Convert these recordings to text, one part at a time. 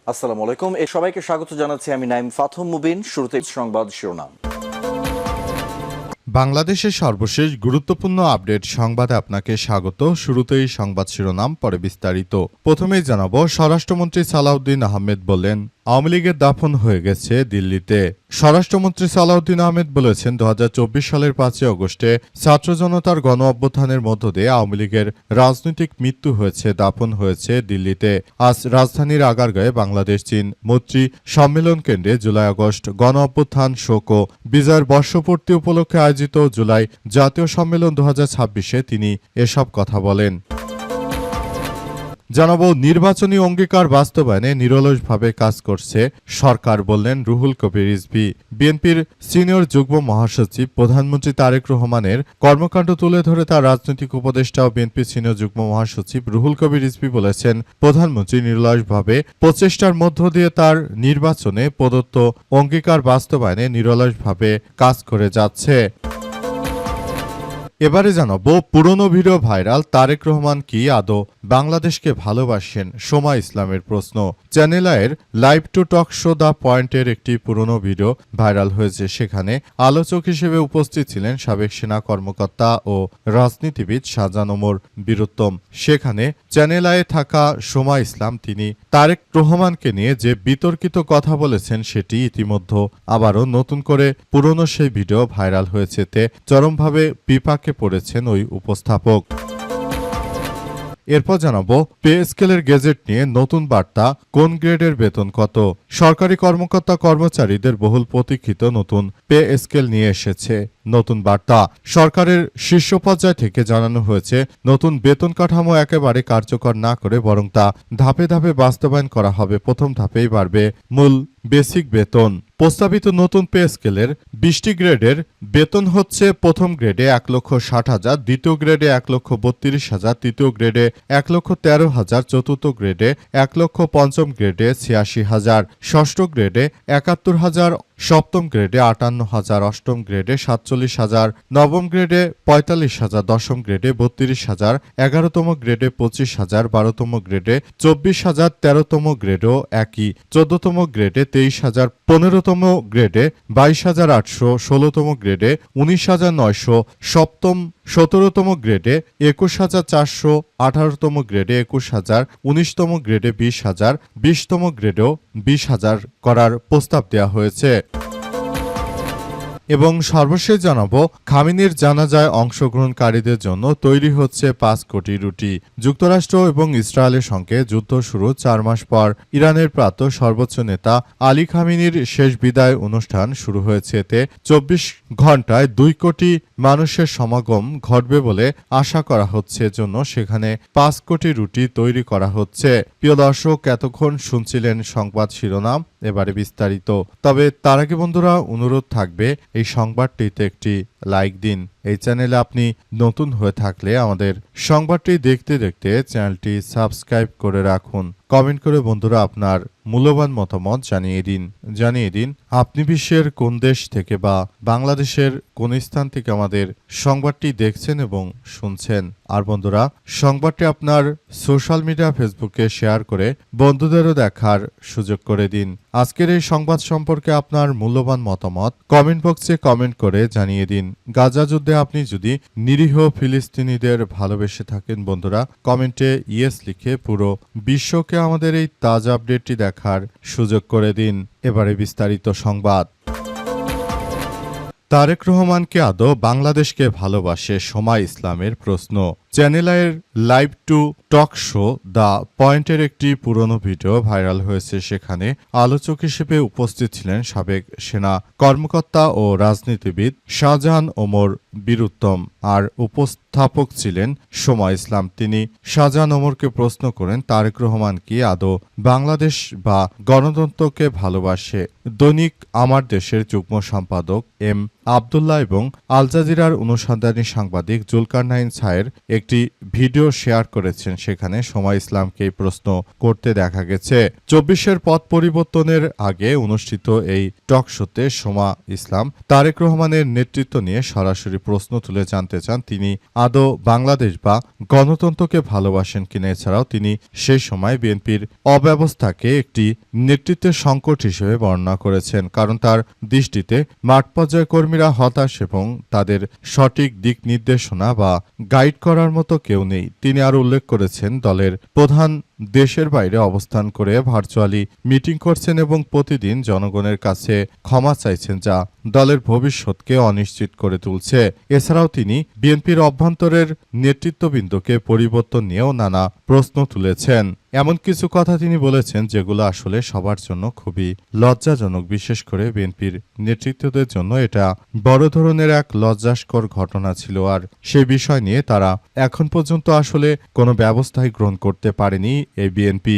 আসসালামু আলাইকুম। সবাইকে স্বাগত জানাচ্ছি আমি নাইম ফাথম মুবিন। শুরুতে সংবাদ শিরোনাম। বাংলাদেশের সর্বশেষ গুরুত্বপূর্ণ আপডেট সংবাদে আপনাকে স্বাগত। শুরুতেই সংবাদ শিরোনাম, পরে বিস্তারিত। প্রথমেই জানাবো, স্বরাষ্ট্রমন্ত্রী সালাউদ্দিন আহমেদ বললেন আওয়ামী লীগের দাফন হয়ে গেছে দিল্লিতে। স্বরাষ্ট্রমন্ত্রী সালাউদ্দিন আহমেদ বলেছেন ২০২৪ সালের ৫ই আগস্টে ছাত্র জনতার গণ অভ্যুত্থানের মধ্য দিয়ে আওয়ামী লীগের রাজনৈতিক মৃত্যু হয়েছে, দাফন হয়েছে দিল্লিতে। আজ রাজধানীর আগারগাঁয়ে বাংলাদেশ চীন মৈত্রী সম্মেলন কেন্দ্রে জুলাই আগস্ট গণ অভ্যুত্থান শোক ও বিজয়ের বর্ষপূর্তি উপলক্ষে আয়োজিত জুলাই জাতীয় সম্মেলন ২০২৬-এ তিনি এসব কথা বলেন। জানাবো, নির্বাচনী অঙ্গীকার বাস্তবায়নে নিরলসভাবে কাজ করছে সরকার, বললেন রুহুল কবির রিজভী। বিএনপির সিনিয়র যুগ্ম মহাসচিব প্রধানমন্ত্রী তারেক রহমানের কর্মকাণ্ড তুলে ধরে তার রাজনৈতিক উপদেষ্টা ও বিএনপির সিনিয়র যুগ্ম মহাসচিব রুহুল কবির রিজভী বলেছেন, প্রধানমন্ত্রী নিরলসভাবে প্রচেষ্টার মধ্য দিয়ে তার নির্বাচনে প্রদত্ত অঙ্গীকার বাস্তবায়নে নিরলসভাবে কাজ করে যাচ্ছে। এবারে জানাবো, পুরনো ভিডিও ভাইরাল, তারেক রহমান কি আদৌ বাংলাদেশকে ভালোবাসেন? সোমা ইসলামের প্রশ্ন। চ্যানেল আইয়ের live to talk show the পয়েন্টের একটি পুরনো ভিডিও ভাইরাল হয়েছে। সেখানে আলোচক হিসেবে উপস্থিত ছিলেন সাবেক সেনা কর্মকর্তা ও রাজনীতিবিদ শাহজাহান ওমর বীরুত্তম। সেখানে চ্যানেল আইয়ে থাকা সোমা ইসলাম তিনি তারেক রহমানকে নিয়ে যে বিতর্কিত কথা বলেছেন সেটি ইতিমধ্যে আবারও নতুন করে পুরনো সেই ভিডিও ভাইরাল হয়েছে। তে চরমভাবে বিপাকে পড়েছেন ওই উপস্থাপক। এরপর জানাবো, পে স্কেলের গেজেট নিয়ে নতুন বার্তা, কোন গ্রেডের বেতন কত? সরকারি কর্মকর্তা কর্মচারীদের বহুল প্রতীক্ষিত নতুন পে স্কেল নিয়ে এসেছে নতুন বার্তা। সরকারের শীর্ষ পর্যায় থেকে জানানো হয়েছে, নতুন বেতন কাঠামো একেবারে কার্যকর না করে বরং তা ধাপে ধাপে বাস্তবায়ন করা হবে। প্রথম ধাপেই বাড়বে মূল বেসিক বেতন। প্রস্তাবিত নতুন পে স্কেলের ২০টি গ্রেডের বেতন হচ্ছে: প্রথম গ্রেডে ১,৬০,০০০, দ্বিতীয় গ্রেডে ১,৩২,০০০, তৃতীয় গ্রেডে ১,১৩,০০০, চতুর্থ গ্রেডে ১,০০,০০০, পঞ্চম গ্রেডে ৮৬,০০০, ষষ্ঠ গ্রেডে ৭১,০০০, সপ্তম গ্রেডে ৫৮,০০০, অষ্টম গ্রেডে ৪৭,০০০, নবম গ্রেডে ৪৫,০০০, দশম গ্রেডে ৩২,০০০, ১১তম গ্রেডে ২৫,০০০, ১২তম গ্রেডে ২৪,০০০, ১৩তম গ্রেডও একই, ১৪তম গ্রেডে ২৩,০০০, ১৫তম গ্রেডে ২২,৮০০, ১৬তম গ্রেডে ১৯,৯০০, সপ্তম ১৭তম গ্রেডে ২১,৪০০, ১৮তম গ্রেডে ২১,০০০, ১৯তম গ্রেডে ২০,০০০, ২০তম গ্রেডেও ২০,০০০ করার প্রস্তাব দেওয়া হয়েছে। এবং সর্বশেষ জানাবো, খামেনির জানাজায় অংশগ্রহণকারীদের জন্য তৈরি হচ্ছে ৫ কোটি রুটি। যুক্তরাষ্ট্র এবং ইসরায়েলের সঙ্গে যুদ্ধ শুরু ৪ মাস পর ইরানের প্রাক্তন সর্বোচ্চ নেতা আলী খামেনির শেষ বিদায় অনুষ্ঠান শুরু হয়েছে। এতে ২৪ ঘণ্টায় ২ কোটি মানুষের সমাগম ঘটবে বলে আশা করা হচ্ছে। জন্য সেখানে ৫ কোটি রুটি তৈরি করা হচ্ছে। প্রিয় দর্শক, এতক্ষণ শুনছিলেন সংবাদ শিরোনাম, এবারে বিস্তারিত। তবে তার আগে বন্ধুরা, অনুরোধ থাকবে এই সংবাদটিতে একটি লাইক দিন। এই চ্যানেলে আপনি নতুন হয়ে থাকলে আমাদের সংবাদটি দেখতে দেখতে চ্যানেলটি সাবস্ক্রাইব করে রাখুন। কমেন্ট করে বন্ধুরা আপনার মূল্যবান মতামত জানিয়ে দিন আপনি বিশ্বের কোন দেশ থেকে বা বাংলাদেশের কোন স্থান থেকে আমাদের সংবাদটি দেখছেন এবং শুনছেন। আর বন্ধুরা, সংবাদটি আপনার সোশ্যাল মিডিয়া ফেসবুকে শেয়ার করে বন্ধুদেরও দেখার সুযোগ করে দিন। আজকের এই সংবাদ সম্পর্কে আপনার মূল্যবান মতামত কমেন্ট বক্সে কমেন্ট করে জানিয়ে দিন। গাজা যুদ্ধে আপনি যদি নিরীহ ফিলিস্তিনিদের ভালোবেসে থাকেন বন্ধুরা, কমেন্টে ইয়েস লিখে পুরো বিশ্বকে আমাদের এই তাজা আপডেটটি দেখার সুযোগ করে দিন। এবারে বিস্তারিত সংবাদ। তারেক রহমান কি আদৌ বাংলাদেশকে ভালোবাসে? সোমা ইসলামের প্রশ্ন। চ্যানেল আইয়ের live to talk show the পয়েন্টের একটি পুরনো ভিডিও ভাইরাল হয়েছে। সেখানে আলোচক হিসেবে উপস্থিত ছিলেন সাবেক সেনা কর্মকর্তা ও রাজনীতিবিদ শাহজাহান ওমর বীরুত্তম, আর উপস্থাপক ছিলেন সোমা ইসলাম। তিনি শাহজাহান ওমরকে প্রশ্ন করেন, তারেক রহমান কি আদৌ বাংলাদেশ বা গণতন্ত্রকে ভালোবাসে? দৈনিক আমার দেশের যুগ্ম সম্পাদক এম আবদুল্লাহ এবং আল জাজিরার অনুসন্ধানী সাংবাদিক জুলকারনাইন ছায়ের একটি ভিডিও শেয়ার করেছেন, সেখানে সোমা ইসলামকে প্রশ্ন করতে দেখা গেছে। 24-এর পথ পরিবর্তনের আগে অনুষ্ঠিত এই টক শোতে সোমা ইসলাম তারেক রহমানের নেতৃত্ব নিয়ে সরাসরি প্রশ্ন তুলে জানতে চান তিনি আদৌ বাংলাদেশ বা গণতন্ত্রকে ভালোবাসেন কিনা। এছাড়াও তিনি সেই সময় বিএনপির অব্যবস্থাকে একটি নেতৃত্বের সংকট হিসেবে বর্ণনা করেছেন, কারণ তার দৃষ্টিতে মাঠ পর্যায়ে কর্মীরা হতাশ এবং তাদের সঠিক দিক নির্দেশনা বা গাইড করার মতো কেউ নেই। তিনি আরও উল্লেখ করেছেন, দলের প্রধান দেশের বাইরে অবস্থান করে ভার্চুয়ালি মিটিং করছেন এবং প্রতিদিন জনগণের কাছে ক্ষমা চাইছেন, যা দলের ভবিষ্যৎকে অনিশ্চিত করে তুলছে। এছাড়াও তিনি বিএনপির অভ্যন্তরের নেতৃত্ববৃন্দকে পরিবর্তন নিয়েও নানা প্রশ্ন তুলেছেন। এমন কিছু কথা তিনি বলেছেন যেগুলো আসলে সবার জন্য খুবই লজ্জাজনক, বিশেষ করে বিএনপির নেতৃত্বদের জন্য এটা বড় ধরনের এক লজ্জাস্কর ঘটনা ছিল। আর সেই বিষয় নিয়ে তারা এখন পর্যন্ত আসলে কোনো ব্যবস্থাই গ্রহণ করতে পারেনি এই বিএনপি।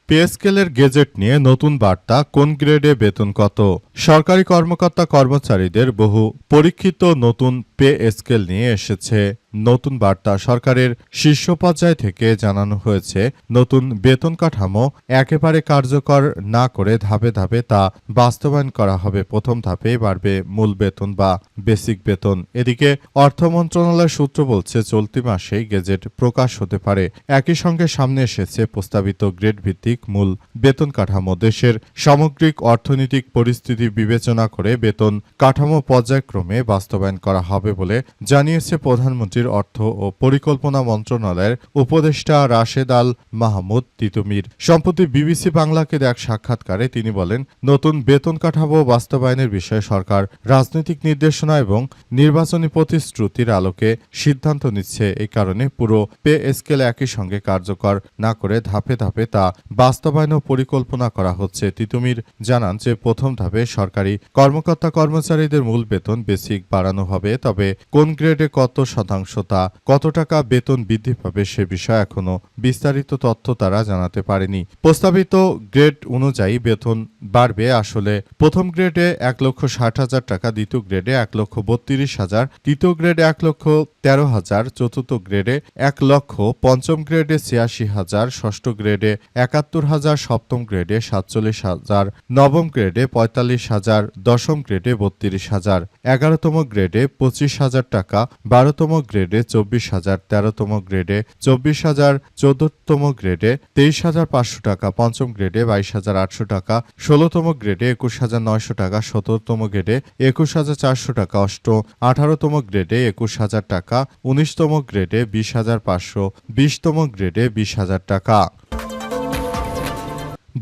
পে স্কেলের গেজেট নিয়ে নতুন বার্তা, কোন গ্রেডে বেতন কত। সরকারি কর্মকর্তা কর্মচারীদের বহু পরীক্ষিত নতুন পে স্কেল নিয়ে এসেছে নতুন বার্তা। সরকারের শীর্ষ পর্যায় থেকে জানানো হয়েছে, নতুন বেতন কাঠামো একেবারে কার্যকর না করে ধাপে ধাপে তা বাস্তবায়ন করা হবে। প্রথম ধাপে বাড়বে মূল বেতন বা বেসিক বেতন। এদিকে অর্থ মন্ত্রণালয়ের সূত্র বলছে, চলতি মাসেই গেজেট প্রকাশ হতে পারে। একই সঙ্গে সামনে এসেছে প্রস্তাবিত গ্রেড ভিত্তিক মূল বেতন কাঠামো। দেশের সামগ্রিক অর্থনৈতিক পরিস্থিতি বিবেচনা করে বেতন কাঠামো পর্যায়ক্রমে বাস্তবায়ন করা হবে বলে জানিয়েছে প্রধানমন্ত্রীর অর্থ ও পরিকল্পনা মন্ত্রণালয়ের উপদেষ্টা রাশেদ আল মাহমুদ তিতুমির। সম্প্রতি বিবিসি বাংলাকে এক সাক্ষাৎকারে তিনি বলেন, নতুন বেতন কাঠামো বাস্তবায়নের বিষয়ে সরকার রাজনৈতিক নির্দেশনা এবং নির্বাচনী প্রতিশ্রুতির আলোকে সিদ্ধান্ত নিচ্ছে। এই কারণে পুরো পে স্কেল একই সঙ্গে কার্যকর না করে ধাপে ধাপে তা বাস্তবায়ন পরিকল্পনা করা হচ্ছে। তিতুমির জানান যে প্রথম ধাপে সরকারি কর্মকর্তা কর্মচারীদের মূল বেতন বেসিক বাড়ানো হবে, তবে কোন গ্রেডে কত শতাংশ তা কত টাকা বেতন বৃদ্ধি পাবে সে বিষয়ে এখনো বিস্তারিত তথ্য তারা জানাতে পারেনি। প্রস্তাবিত গ্রেড অনুযায়ী বেতন বাড়বে। আসলে প্রথম গ্রেডে 1,60,000 টাকা, দ্বিতীয় গ্রেডে 1,32,000, তৃতীয় গ্রেডে 1,13,000, চতুর্থ গ্রেডে 1 লক্ষ, পঞ্চম গ্রেডে 86,000, ষষ্ঠ গ্রেডে 71,000, সপ্তম গ্রেডে 47,000, নবম গ্রেডে 45,000, দশম গ্রেডে 32,000, 11তম গ্রেডে 25,000 টাকা, 12তম গ্রেডে 24,000, 13তম গ্রেডে 24,000, 14তম গ্রেডে 23,500 টাকা, পঞ্চম গ্রেডে 22,800 টাকা, 16তম গ্রেডে 21,900 টাকা, 17তম গ্রেডে 21,400 টাকা, 18তম গ্রেডে 21,000 টাকা, 19তম গ্রেডে 20,500, 20তম গ্রেডে 20,000 টাকা।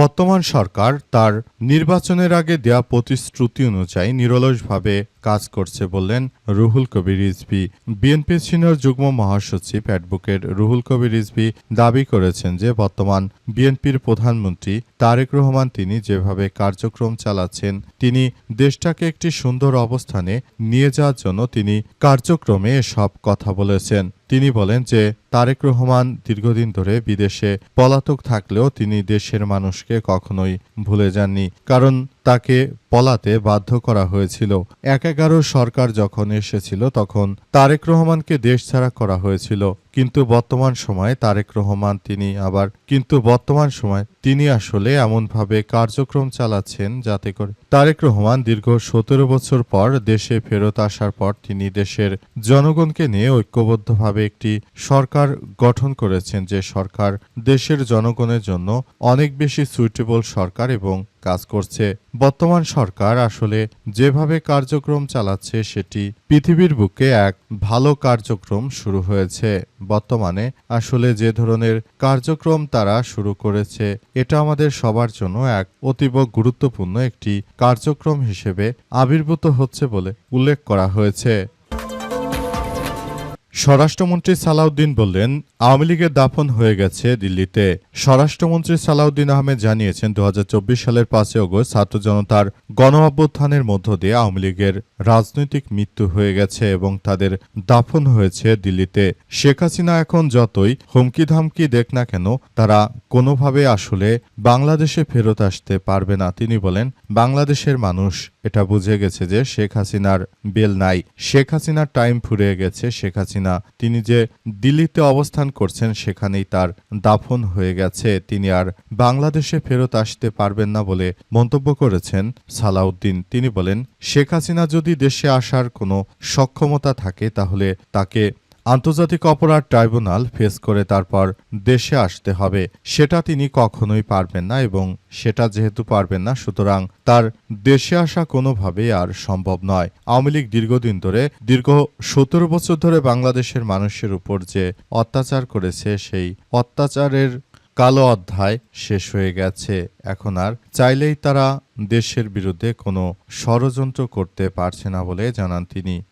বর্তমান সরকার তার নির্বাচনের আগে দেয়া প্রতিশ্রুতি অনুযায়ী নিরলসভাবে কাজ করছে বললেন রুহুল কবির রিজভী। বিএনপির সিনিয়র যুগ্ম মহাসচিব অ্যাডভোকেট রুহুল কবির রিজভী দাবি করেছেন যে বর্তমান বিএনপির প্রধানমন্ত্রী তারেক রহমান তিনি যেভাবে কার্যক্রম চালাচ্ছেন, তিনি দেশটাকে একটি সুন্দর অবস্থানে নিয়ে যাওয়ার জন্য তিনি কার্যক্রমে সব কথা বলেছেন। তিনি বলেন যে তারেক রহমান দীর্ঘদিন ধরে বিদেশে পলাতক থাকলেও তিনি দেশের মানুষকে কখনোই ভুলে যাননি, কারণ তাকে পলাতে বাধ্য করা হয়েছিল। 11 সরকার যখন এসেছিল তখন তারেক রহমানকে দেশ ছাড়া করা হয়েছিল, কিন্তু বর্তমান সময়ে তিনি আসলে এমনভাবে কার্যক্রম চালাচ্ছেন যাতে করে তারেক রহমান দীর্ঘ 17 বছর পর দেশে ফেরত আসার পর তিনি দেশের জনগণকে নিয়ে ঐক্যবদ্ধভাবে একটি সরকার গঠন করেছেন, যে সরকার দেশের জনগণের জন্য অনেক বেশি সুইটেবল সরকার এবং কাজ করছে। বর্তমান সরকার আসলে যেভাবে কার্যক্রম চালাচ্ছে সেটি পৃথিবীর বুকে এক ভালো কার্যক্রম শুরু হয়েছে। বর্তমানে আসলে যে ধরনের কার্যক্রম তারা শুরু করেছে এটা আমাদের সবার জন্য এক অতীব গুরুত্বপূর্ণ একটি কার্যক্রম হিসেবে আবির্ভূত হচ্ছে বলে উল্লেখ করা হয়েছে। স্বরাষ্ট্রমন্ত্রী সালাউদ্দিন বললেন, আওয়ামী লীগের দাফন হয়ে গেছে দিল্লিতে। স্বরাষ্ট্রমন্ত্রী সালাউদ্দিন আহমেদ জানিয়েছেন 2024 সালের 5 আগস্ট ছাত্র জনতার গণ অভ্যুত্থানের মধ্য দিয়ে আওয়ামী লীগের রাজনৈতিক মৃত্যু হয়ে গেছে এবং তাদের দাফন হয়েছে দিল্লিতে। শেখ হাসিনা এখন যতই হুমকি ধামকি দেখ না কেন তারা কোনোভাবে আসলে বাংলাদেশে ফেরত আসতে পারবে না। তিনি বলেন, বাংলাদেশের মানুষ এটা বুঝে গেছে যে শেখ হাসিনার বেল নাই, শেখ হাসিনার টাইম ফুরিয়ে গেছে। শেখ হাসিনা তিনি যে দিল্লিতে অবস্থান করছেন সেখানেই তার দাফন হয়ে গেছে, তিনি আর বাংলাদেশে ফেরত আসতে পারবেন না বলে মন্তব্য করেছেন সালাউদ্দিন। তিনি বলেন, শেখ হাসিনা যদি দেশে আসার কোনো সক্ষমতা থাকে তাহলে তাকে আন্তর্জাতিক অপরাধ ট্রাইব্যুনাল ফেস করে তারপর দেশে আসতে হবে। সেটা তিনি কখনোই পারবেন না, এবং সেটা যেহেতু পারবেন না, সুতরাং তার দেশে আসা কোনোভাবেই আর সম্ভব নয়। আওয়ামী লীগ দীর্ঘ 17 বছর ধরে বাংলাদেশের মানুষের উপর যে অত্যাচার করেছে, সেই অত্যাচারের কালো অধ্যায় শেষ হয়ে গেছে। এখন আর চাইলেই তারা দেশের বিরুদ্ধে কোনো ষড়যন্ত্র করতে পারছে না বলে জানান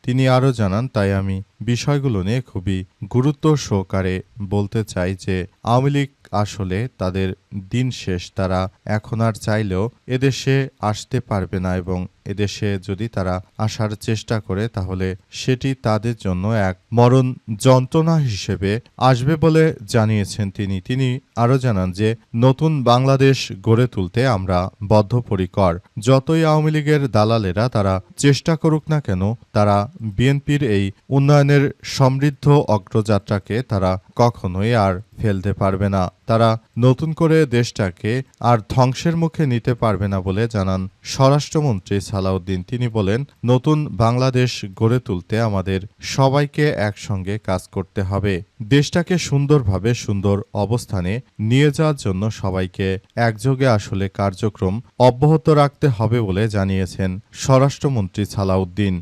তিনি আরও জানান, তাই আমি বিষয়গুলো নিয়ে খুবই গুরুত্ব সহকারে বলতে চাই যে আওয়ামী লীগ আসলে তাদের দিন শেষ। তারা এখন আর চাইলেও এদেশে আসতে পারবে না, এবং এদেশে যদি তারা আসার চেষ্টা করে তাহলে সেটি তাদের জন্য এক মরণ যন্ত্রণা হিসেবে আসবে বলে জানিয়েছেন তিনি আরও জানান যে নতুন বাংলাদেশ গড়ে তুলতে আমরা বদ্ধপরিকর। যতই আওয়ামী লীগের দালালেরা তারা চেষ্টা করুক না কেন, তারা বিএনপির এই উন্নয়নের সমৃদ্ধ অগ্রযাত্রাকে তারা কখনোই আর ফেলতে পারবে না। তারা নতুন করে দেশটাকে আর ধ্বংসের মুখে নিতে পারবে না বলে জানান স্বরাষ্ট্রমন্ত্রী সালাউদ্দিন। তিনি বলেন, নতুন বাংলাদেশ গড়ে তুলতে আমাদের সবাইকে একসঙ্গে কাজ করতে হবে। দেশটাকে সুন্দরভাবে সুন্দর অবস্থানে নিয়ে যাওয়ার জন্য সবাইকে একযোগে আসলে কার্যক্রম অব্যাহত রাখতে হবে বলে জানিয়েছেন স্বরাষ্ট্রমন্ত্রী সালাউদ্দিন।